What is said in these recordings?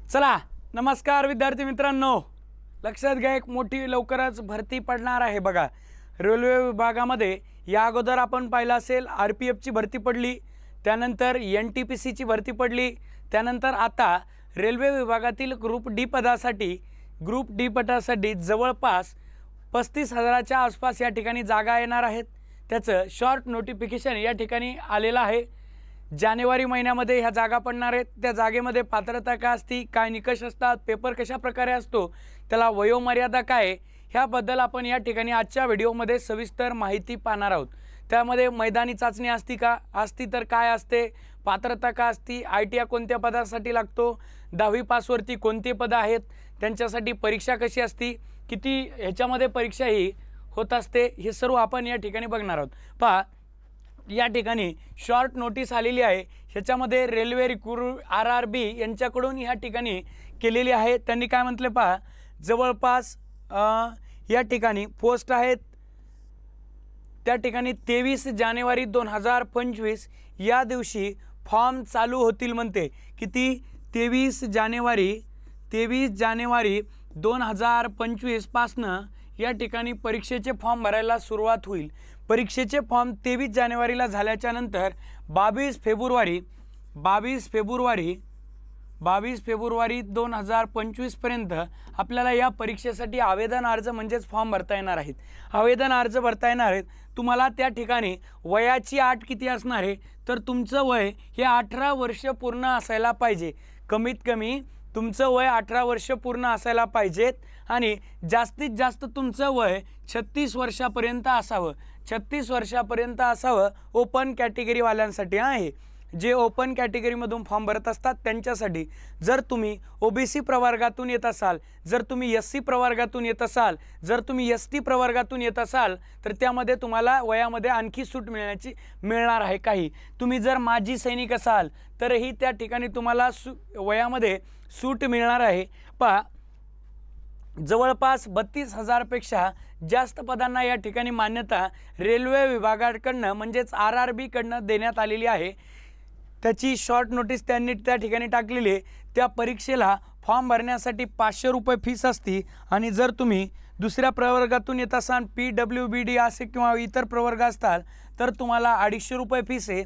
चला नमस्कार विद्यार्थी मित्रांनो, लक्षात घ्या एक मोठी लवकरच भरती पडणार आहे बघा। रेल्वे विभागामध्ये या अगोदर आपण पाहिलं असेल RPF ची भरती पडली, त्यानंतर NTPC ची भरती पडली, त्यानंतर आता रेल्वे विभागातील ग्रुप डी पदासाठी जवळपास 35,000च्या आसपास या ठिकाणी जागा येणार आहेत। त्याचं शॉर्ट नोटिफिकेशन या ठिकाणी आलेलं आहे। जानेवारी महिन्यामध्ये ह्या जागा पडणार आहेत। त्या जागेमध्ये पात्रता काय असते, काय निकष असतात, पेपर कशा प्रकारे असतो, त्याला वयोमर्यादा काय, ह्याबद्दल आपण या ठिकाणी आजच्या व्हिडिओमध्ये सविस्तर माहिती पाहणार आहोत। त्यामध्ये मैदानी चाचणी असती का, असती तर काय असते, पात्रता काय असती, ITI कोणत्या पदासाठी लागतो, 10वी पासवरती कोणती पदं आहेत, त्यांच्यासाठी परीक्षा कशी असती, किती ह्याच्यामध्ये परीक्षा ही होत असते, हे सर्व आपण या ठिकाणी बघणार आहोत। पहा या ठिकाणी शॉर्ट नोटीस आलेली आहे, ह्याच्यामध्ये रेल्वे रिक्रूट RRB यांच्याकडून या ठिकाणी केलेली आहे। त्यांनी काय म्हटले पहा, जवळपास या ठिकाणी पोस्ट आहेत त्या ठिकाणी 23 जानेवारी 2025 या दिवशी फॉर्म चालू होतील म्हणते। किती? 23 जानेवारी 2025 पासनं या ठिकाणी परीक्षेचे फॉर्म भरायला सुरुवात होईल। परीक्षेचे फॉर्म 23 जानेवारीला झाल्याच्या नंतर 22 फेब्रुवारी 2025 पर्यंत आपल्याला या परीक्षेसाठी आवेदन अर्ज म्हणजेच फॉर्म भरता येणार आहेत। आवेदन अर्ज भरता येणार आहेत। तुम्हाला त्या ठिकाणी वयाची अट किती असणार आहे, तर तुमचं वय हे 18 वर्ष पूर्ण असायला पाहिजे। कमीत कमी तुमचं वय 18 वर्ष पूर्ण असायला पाहिजेत आणि जास्तीत जास्त तुमचं वय 36 वर्षापर्यंत असावं। 36 वर्षापर्यंत असावं ओपन कॅटेगरीवाल्यांसाठी आहे, जे ओपन कॅटेगरीमधून फॉर्म भरत असतात त्यांच्यासाठी। जर तुम्ही OBC प्रवर्गातून येत असाल, जर तुम्ही SC प्रवर्गातून येत असाल, जर तुम्ही ST प्रवर्गातून येत असाल तर त्यामध्ये तुम्हाला वयामध्ये आणखी सूट मिळणार आहे। काही तुम्ही जर माजी सैनिक असाल तरीही त्या ठिकाणी तुम्हाला वयामध्ये सूट मिळणार आहे। पहा जवळपास 32,000 पेक्षा जास्त पदांना या ठिकाणी मान्यता रेल्वे विभागाकडनं म्हणजेच RRB कडनं देण्यात आलेली आहे। त्याची शॉर्ट नोटीस त्यांनी त्या ठिकाणी टाकलेली आहे। त्या परीक्षेला फॉर्म भरण्यासाठी 500 रुपये फीस असती आणि जर तुम्ही दुसऱ्या प्रवर्गातून येत असाल, PWBD असे किंवा इतर प्रवर्ग असताल तर तुम्हाला 250 रुपये फीस आहे।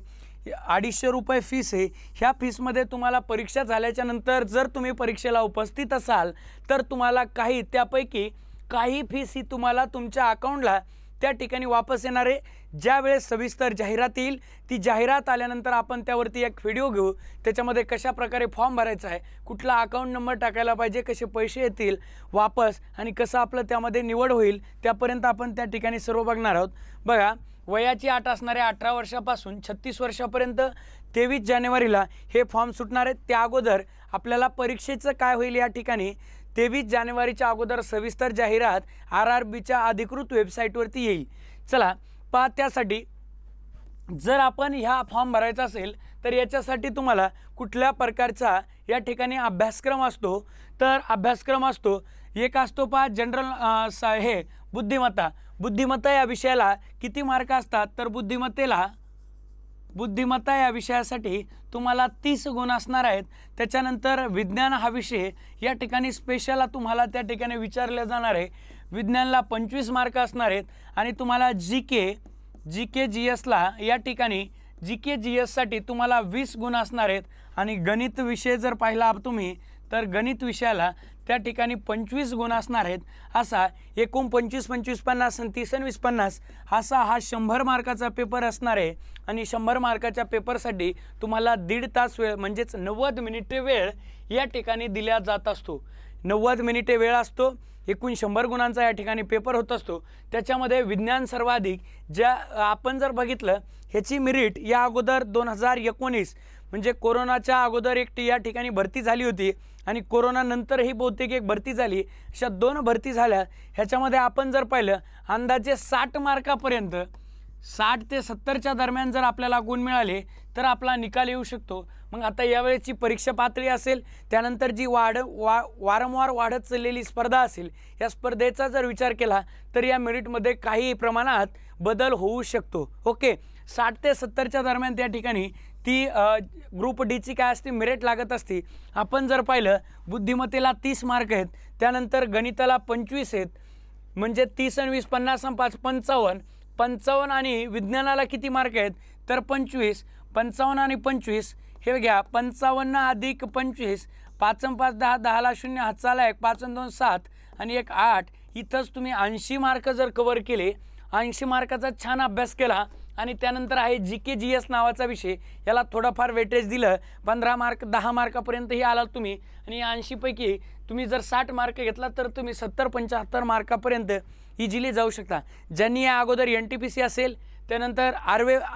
250 रुपये फीस आहे। ह्या फीसमध्ये तुम्हाला परीक्षा झाल्याच्या नंतर जर तुम्ही परीक्षेला उपस्थित असाल तर तुम्हाला त्यापैकी काही फीस ही तुम्हाला तुमच्या अकाउंटला त्या ठिकाणी वापस येणार आहे। ज्या वेळेस सविस्तर जाहिरात येईल, ती जाहिरात आल्यानंतर आपण त्यावरती एक व्हिडिओ घेऊ, त्याच्यामध्ये कशा प्रकारे फॉर्म भरायचा आहे, कुठला अकाउंट नंबर टाकायला पाहिजे, कसे पैसे येतील वापस आणि कसं आपलं त्यामध्ये निवड होईल, त्यापर्यंत आपण त्या ठिकाणी सर्व बघणार आहोत। बघा वयाची अट असणाऱ्या 18 वर्षापासून 36 वर्षापर्यंत 23 जानेवारीला हे फॉर्म सुटणार आहेत। त्या अगोदर आपल्याला परीक्षेचं काय होईल या ठिकाणी 23 जानेवारीच्या अगोदर सविस्तर जाहिरात RRBच्या अधिकृत वेबसाईटवरती येईल। चला पहा, त्यासाठी जर आपण ह्या फॉर्म भरायचा असेल तर याच्यासाठी तुम्हाला कुठल्या प्रकारचा या ठिकाणी अभ्यासक्रम असतो, तर अभ्यासक्रम असतो एक असतो पहा जनरल बुद्धिमत्ता या विषयाला किती मार्क असतात, तर बुद्धिमत्ता या विषयासाठी तुम्हाला 30 गुण असणार आहेत। त्याच्यानंतर विज्ञान हा विषय या ठिकाणी स्पेशल तुम्हाला त्या ठिकाणी विचारले जाणार आहे। विज्ञानला 25 मार्क असणार आहेत आणि तुम्हाला GK GSला या ठिकाणी GK GS साठी तुम्हाला 20 गुण असणार आहेत आणि गणित विषय जर पाहिला तुम्ही तर गणित विषयाला त्या ठिकाणी 25 गुण असणार आहेत। असा एकूण 25 25 50 आणि 30 20 50 असा हा 100 मार्काचा पेपर असणार आहे आणि 100 मार्काच्या पेपरसाठी तुम्हाला 1.5 तास वेळ म्हणजेच 90 मिनिटे वेळ या ठिकाणी दिल्या जात असतो। 90 मिनिटे वेळ असतो। एकूण 100 गुणांचा या ठिकाणी पेपर होत असतो। त्याच्यामध्ये विज्ञान सर्वाधिक ज्या आपण जर बघितलं ह्याची मेरिट या अगोदर 2019 म्हणजे कोरोनाच्या अगोदर एक या ठिकाणी भरती झाली होती आणि कोरोना नंतर ही बहुतेक एक भरती झाली, अशा 2 भरती झाल्या। ह्याच्यामध्ये आपण जर पाहिलं अंदाजे 60 मार्कापर्यंत 60 ते 70च्या दरम्यान जर आपल्याला गुण मिळाले तर आपला निकाल येऊ शकतो। मग आता यावेळेची परीक्षा पातळी असेल, त्यानंतर जी वारंवार वाढत चाललेली स्पर्धा असेल, या स्पर्धेचा जर विचार केला तर या मेरिटमध्ये काही प्रमाणात बदल होऊ शकतो। ओके 60 ते 70च्या दरम्यान त्या ठिकाणी ती ग्रुप डीची काय असते मेरिट लागत असते। आपण जर पाहिलं बुद्धिमत्तेला 30 मार्क आहेत, त्यानंतर गणिताला 25 आहेत, म्हणजे 30 आणि 20 50 आणि 5 55 आणि विज्ञानाला किती मार्क आहेत तर 25, 55 आणि 25 हे घ्या, 55 अधिक 25, 5 आणि 5 10, 10ला 0, हातचाला 1, 5 आणि 2 7 आणि 1 8, इथंच तुम्ही 80 मार्क जर कव्हर केले, 80 मार्काचा छान अभ्यास केला आणि त्यानंतर आहे GK GS नावाचा विषय, याला थोडंफार वेटेज दिलं, 15 मार्क 10 मार्कापर्यंतही आलात तुम्ही आणि 80 पैकी तुम्ही जर 60 मार्क घेतला तर तुम्ही 70-75 मार्कापर्यंत इझिली जाऊ शकता। ज्यांनी या अगोदर NTPC असेल, त्यानंतर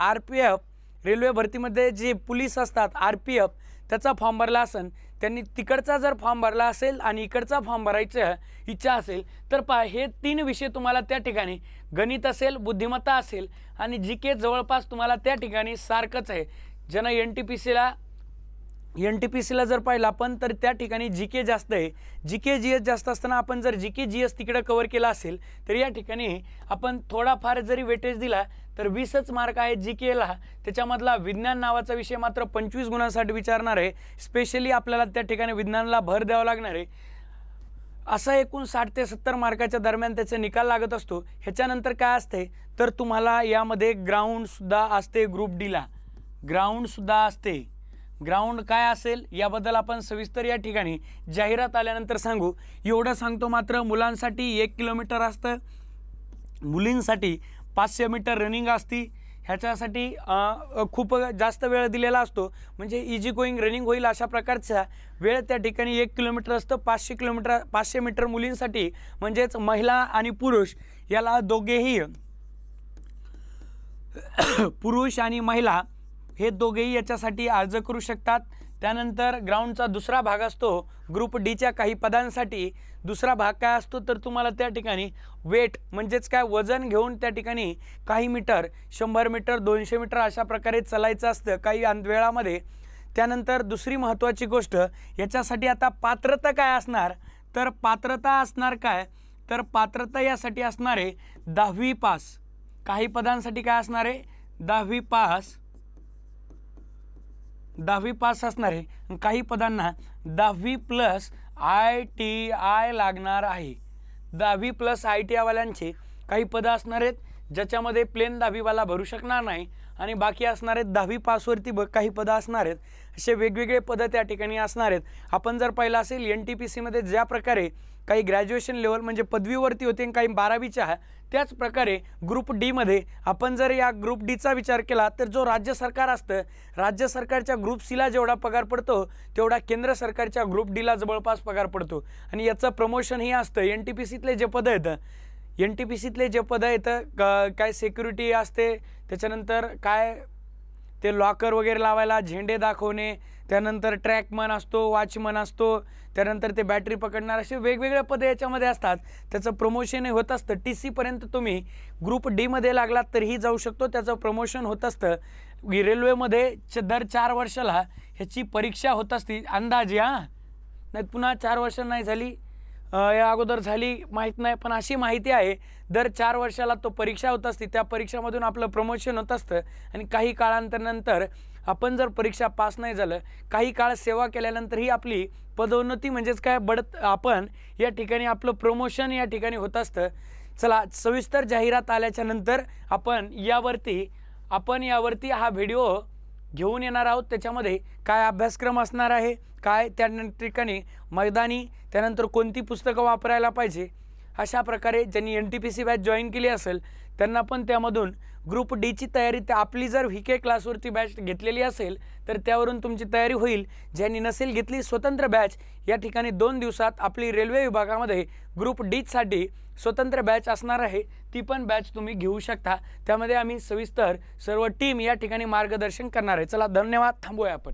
RPF रेल्वे भरतीमध्ये जे पोलीस असतात RPF त्याचा फॉर्म भरला असेल, त्यांनी तिकडचा जर फॉर्म भरला असेल आणि इकडचा फॉर्म भरायचा इच्छा असेल तर हे 3 विषय तुम्हाला त्या ठिकाणी गणित असेल, बुद्धिमत्ता असेल आणि GK जवळपास तुम्हाला त्या ठिकाणी सारखंच आहे। ज्यांना NTPCला जर पाहिलं आपण तर त्या ठिकाणी GK जास्त आहे, GK GS जास्त असताना आपण जर GK GS तिकडे कव्हर केला असेल तर या ठिकाणी आपण थोडाफार जरी वेटेज दिला तर 20च मार्क आहे GKला। त्याच्यामधला विज्ञान नावाचा विषय मात्र 25 गुणांसाठी विचारणार आहे, स्पेशली आपल्याला त्या ठिकाणी विज्ञानाला भर द्यावा लागणार आहे। असा एकूण 60 ते 70 मार्काच्या दरम्यान त्याचा निकाल लागत असतो। ह्याच्यानंतर काय असते तर तुम्हाला यामध्ये ग्राउंडसुद्धा असते, ग्रुप डीला ग्राउंडसुद्धा असते। ग्राउंड काय असेल याबद्दल आपण सविस्तर या ठिकाणी जाहिरात आल्यानंतर सांगू। एवढं सांगतो मात्र मुलांसाठी 1 किलोमीटर असतं, मुलींसाठी 500 मीटर रनिंग असती। ह्याच्यासाठी खूप जास्त वेळ दिलेला असतो, म्हणजे इझी गोईंग रनिंग होईल अशा प्रकारचा वेळ त्या ठिकाणी 1 किलोमीटर असतं। 500 मीटर मुलींसाठी, म्हणजेच महिला आणि पुरुष याला दोघेही पुरुष आणि महिला हे दोघेही याच्यासाठी अर्ज करू शकतात। त्यानंतर ग्राउंडचा दुसरा भाग असतो ग्रुप डीच्या काही पदांसाठी। दुसरा भाग काय असतो तर तुम्हाला त्या ठिकाणी वेट म्हणजेच काय वजन घेऊन त्या ठिकाणी काही मीटर 100 मीटर 200 मीटर अशा प्रकारे चालायचं असतं काही वेळामध्ये। त्यानंतर दुसरी महत्त्वाची गोष्ट याच्यासाठी आता पात्रता काय असणार तर पात्रता असणार काय तर पात्रता यासाठी असणार आहे 10वी पास। काही पदांसाठी काय असणार आहे 10वी पास असणार आहे, काही पदांना 10वी प्लस ITI लागणार आहे। 10वी प्लस ITI वाल्यांचे काही पदं असणार आहेत ज्याच्यामध्ये प्लेन 10वी वाला भरू शकणार नाही आणि बाकी असणार आहेत 10वी पासवरती काही पदं असणार आहेत। असे वेगवेगळे पदं त्या ठिकाणी असणार आहेत। आपण जर पाहिलं असेल NTPC मध्ये ज्या प्रकारे काही ग्रॅज्युएशन लेवल म्हणजे पदवीवरती होते, काही 12वीच्या, त्याच प्रकारे ग्रुप डी मध्ये आपण जर या ग्रुप डीचा विचार केला तर जो राज्य सरकार असतं, राज्य सरकारच्या ग्रुप सीला जेवढा पगार पडतो तेवढा केंद्र सरकारच्या ग्रुप डीला जवळपास पगार पडतो आणि याचं प्रमोशनही असतं। NTPCतले जे पदं आहेत, NTPCतले जे पदं आहेत काय सिक्युरिटी असते, त्याच्यानंतर काय ते लॉकर वगैरे लावायला, झेंडे दाखवणे, त्यानंतर ट्रॅकमन असतो, वॉचमन असतो, त्यानंतर ते बॅटरी पकडणार, असे वेगवेगळे पदे याच्यामध्ये असतात। त्याचं प्रमोशनही होत असतं। TC पर्यंत तुम्ही ग्रुप डी मध्ये लागलात तरीही जाऊ शकतो, त्याचं प्रमोशन होत असतं। रेल्वेमध्ये दर 4 वर्षाला ह्याची परीक्षा होत असते अंदाजे, नाही पुन्हा 4 वर्ष नाही झाली, या अगोदर झाली माहीत नाही, पण अशी माहिती आहे दर 4 वर्षाला तो परीक्षा होत असते। त्या परीक्षामधून आपलं प्रमोशन होत असतं आणि काही काळानंतर आपण जर परीक्षा पास नाही झालं, काही काळ सेवा केल्यानंतरही आपली पदोन्नती म्हणजेच काय आपण या ठिकाणी आपलं प्रमोशन या ठिकाणी होत असतं। चला सविस्तर जाहिरात आल्याच्या नंतर आपण यावरती हा व्हिडिओ घेऊन येणार आहोत। त्याच्यामध्ये काय अभ्यासक्रम असणार आहे, काय त्या ठिकाणी मैदानी, त्यानंतर कोणती पुस्तकं वापरायला पाहिजे, अशा प्रकारे ज्यांनी NTPC बॅच जॉईन केली असेल त्यांना पण त्यामधून ग्रुप डीची तयारी, आपली जर VK क्लासवरती बॅच घेतलेली असेल तर त्यावरून तुमची तयारी होईल। ज्यांनी नसेल घेतली स्वतंत्र बॅच, या ठिकाणी 2 दिवसात आपली रेल्वे विभागामध्ये ग्रुप डीसाठी स्वतंत्र बॅच असणार आहे, ती पण बॅच तुम्ही घेऊ शकता। त्यामध्ये आम्ही सविस्तर सर्व टीम या ठिकाणी मार्गदर्शन करणार आहे। चला धन्यवाद, थांबूया आपण।